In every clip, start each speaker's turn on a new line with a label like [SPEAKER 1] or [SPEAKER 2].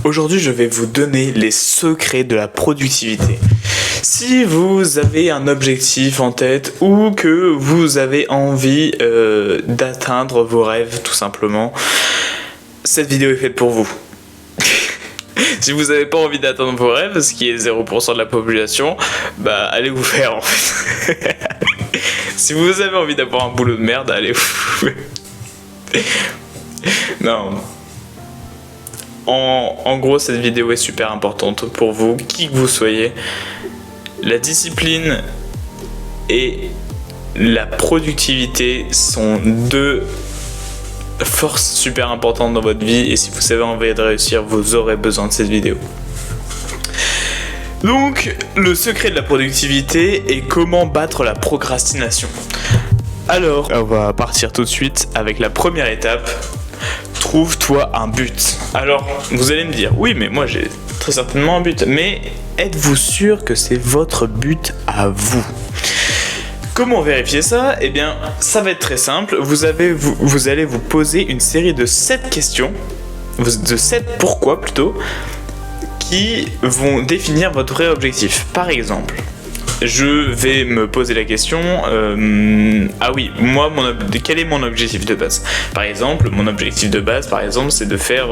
[SPEAKER 1] Aujourd'hui, je vais vous donner les secrets de la productivité. Si vous avez un objectif en tête ou que vous avez envie d'atteindre vos rêves, tout simplement, cette vidéo est faite pour vous. Si vous n'avez pas envie d'atteindre vos rêves, ce qui est 0% de la population, bah allez vous faire en fait. Si vous avez envie d'avoir un boulot de merde, allez vous... Non. En gros, cette vidéo est super importante pour vous, qui que vous soyez. La discipline et la productivité sont deux forces super importantes dans votre vie, et si vous avez envie de réussir, vous aurez besoin de cette vidéo. Donc, le secret de la productivité est comment battre la procrastination. Alors, on va partir tout de suite avec la première étape. Trouve-toi un but. Alors, vous allez me dire, oui, mais moi j'ai très certainement un but. Mais êtes-vous sûr que c'est votre but à vous ? Comment vérifier ça ? Eh bien, ça va être très simple. Vous allez vous poser une série de 7 questions, de 7 pourquoi plutôt, qui vont définir votre vrai objectif. Par exemple, je vais me poser la question, quel est mon objectif de base ? Par exemple, mon objectif de base, c'est de faire...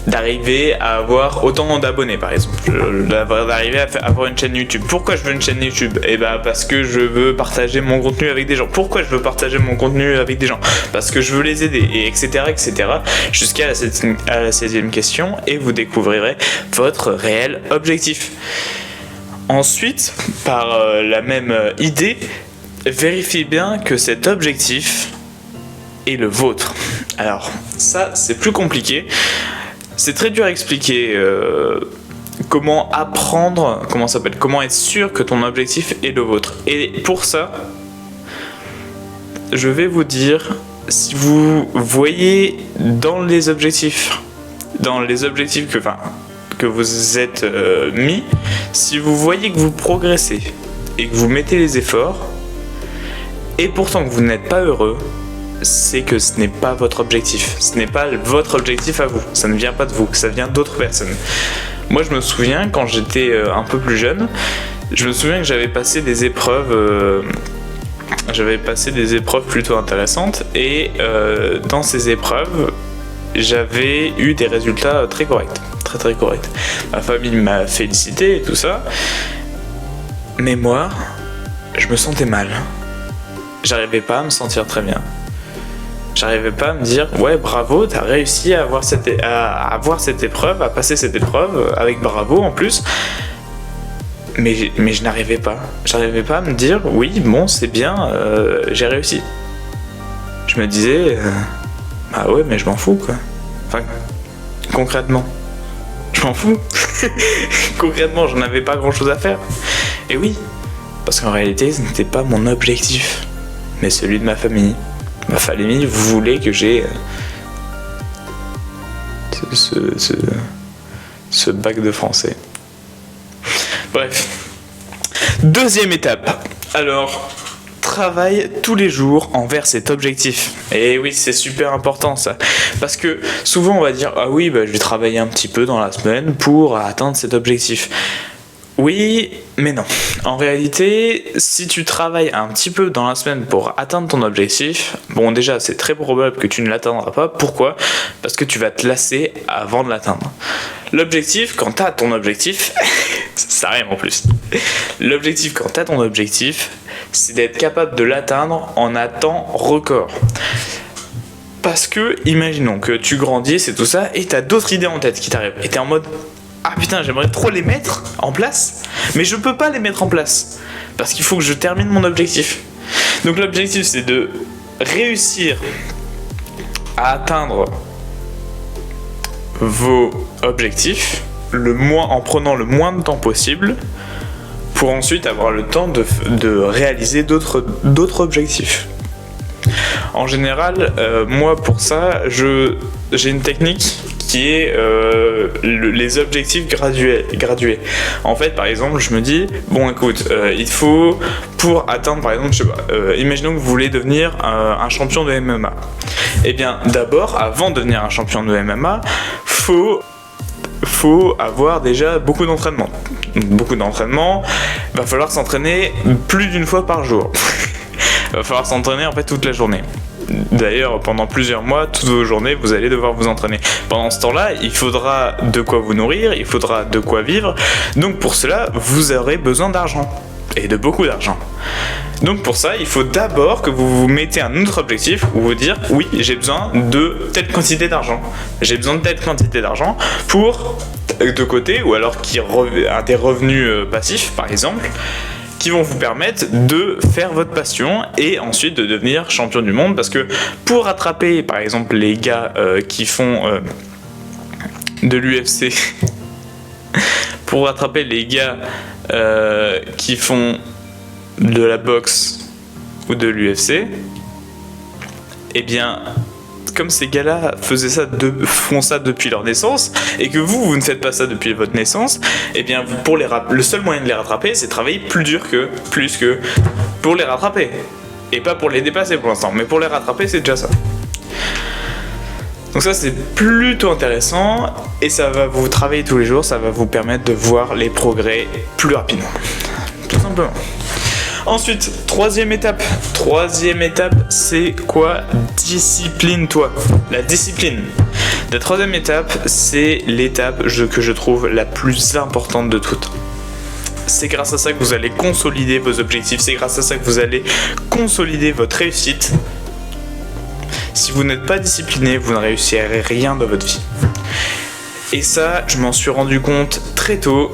[SPEAKER 1] d'arriver à avoir autant d'abonnés, par exemple, d'arriver à avoir une chaîne YouTube. Pourquoi je veux une chaîne YouTube ? Eh ben parce que je veux partager mon contenu avec des gens. Pourquoi je veux partager mon contenu avec des gens ? Parce que je veux les aider, et etc., jusqu'à la 16e question, et vous découvrirez votre réel objectif. Ensuite, par la même idée, vérifiez bien que cet objectif est le vôtre. Alors, ça, c'est plus compliqué. C'est très dur à expliquer comment être sûr que ton objectif est le vôtre. Et pour ça, je vais vous dire, si vous voyez dans les objectifs que vous êtes mis, si vous voyez que vous progressez et que vous mettez les efforts, et pourtant que vous n'êtes pas heureux, c'est que ce n'est pas votre objectif. Ce n'est pas votre objectif à vous. Ça ne vient pas de vous, ça vient d'autres personnes. Moi, je me souviens, quand j'étais un peu plus jeune, que j'avais passé des épreuves... plutôt intéressantes, et dans ces épreuves, j'avais eu des résultats très corrects. Très corrects. Ma famille m'a félicité et tout ça. Mais moi, je me sentais mal. J'arrivais pas à me sentir très bien. J'arrivais pas à me dire, ouais, bravo, t'as réussi à avoir cette épreuve, à passer cette épreuve, avec bravo en plus. Mais je n'arrivais pas. J'arrivais pas à me dire, oui, bon, c'est bien, j'ai réussi. Je me disais, bah ouais, mais je m'en fous, quoi. Enfin, concrètement, je m'en fous. Concrètement, j'en avais pas grand chose à faire. Et oui, parce qu'en réalité, ce n'était pas mon objectif, mais celui de ma famille. Ma famille voulait que j'ai ce bac de français. Bref. Deuxième étape. Alors, travaille tous les jours envers cet objectif. Et oui, c'est super important ça. Parce que souvent on va dire, ah oui, je vais travailler un petit peu dans la semaine pour atteindre cet objectif. Oui, mais non. En réalité, si tu travailles un petit peu dans la semaine pour atteindre ton objectif, bon déjà c'est très probable que tu ne l'atteindras pas. Pourquoi ? Parce que tu vas te lasser avant de l'atteindre. L'objectif, quand tu as ton objectif, ça rime en plus. L'objectif, quand tu as ton objectif, c'est d'être capable de l'atteindre en un temps record. Parce que, imaginons que tu grandisses et tout ça, et tu as d'autres idées en tête qui t'arrivent. Et tu es en mode... Ah putain, j'aimerais trop les mettre en place, mais je peux pas les mettre en place parce qu'il faut que je termine mon objectif. Donc l'objectif, c'est de réussir à atteindre vos objectifs en prenant le moins de temps possible pour ensuite avoir le temps de réaliser d'autres objectifs. En général, moi pour ça, j'ai une technique qui est les objectifs gradués. En fait, par exemple, je me dis, bon écoute, il faut, pour atteindre, par exemple, je sais pas, imaginons que vous voulez devenir un champion de MMA. Eh bien, d'abord, avant de devenir un champion de MMA, faut avoir déjà beaucoup d'entraînement. Beaucoup d'entraînement, va falloir s'entraîner plus d'une fois par jour. Va falloir s'entraîner en fait toute la journée. D'ailleurs, pendant plusieurs mois, toutes vos journées, vous allez devoir vous entraîner. Pendant ce temps-là, il faudra de quoi vous nourrir, il faudra de quoi vivre. Donc pour cela, vous aurez besoin d'argent. Et de beaucoup d'argent. Donc pour ça, il faut d'abord que vous vous mettez un autre objectif où vous dire oui, j'ai besoin de telle quantité d'argent. J'ai besoin de telle quantité d'argent pour de côté, ou alors des revenus passifs par exemple, qui vont vous permettre de faire votre passion et ensuite de devenir champion du monde. Parce que pour rattraper par exemple les gars qui font de l'UFC, pour rattraper les gars qui font de la boxe ou de l'UFC, eh bien, comme ces gars-là font ça depuis leur naissance, et que vous ne faites pas ça depuis votre naissance, eh bien, le seul moyen de les rattraper, c'est de travailler plus que pour les rattraper. Et pas pour les dépasser pour l'instant, mais pour les rattraper, c'est déjà ça. Donc ça, c'est plutôt intéressant, et ça va vous travailler tous les jours, ça va vous permettre de voir les progrès plus rapidement. Tout simplement. Ensuite, troisième étape, c'est quoi? Discipline-toi. La discipline. La troisième étape, c'est l'étape que je trouve la plus importante de toutes. C'est grâce à ça que vous allez consolider vos objectifs, c'est grâce à ça que vous allez consolider votre réussite. Si vous n'êtes pas discipliné, vous ne réussirez rien dans votre vie. Et ça, je m'en suis rendu compte très tôt.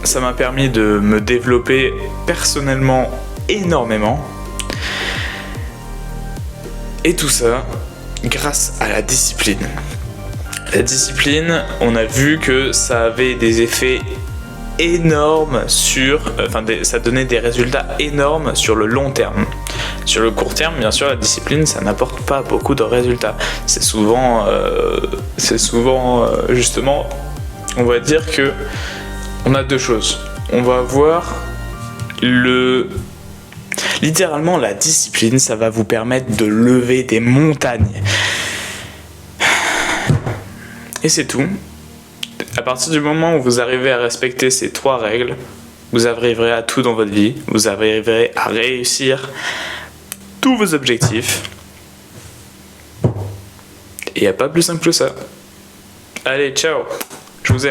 [SPEAKER 1] Ça m'a permis de me développer personnellement énormément. Et tout ça grâce à la discipline. La discipline, on a vu que ça avait des effets énormes ça donnait des résultats énormes sur le long terme. Sur le court terme, bien sûr, la discipline, ça n'apporte pas beaucoup de résultats. C'est souvent justement, on va dire que on a deux choses. On va avoir littéralement la discipline, ça va vous permettre de lever des montagnes. Et c'est tout. À partir du moment où vous arrivez à respecter ces trois règles, vous arriverez à tout dans votre vie, vous arriverez à réussir tous vos objectifs. Et il n'y a pas plus simple que ça. Allez, ciao, je vous aime.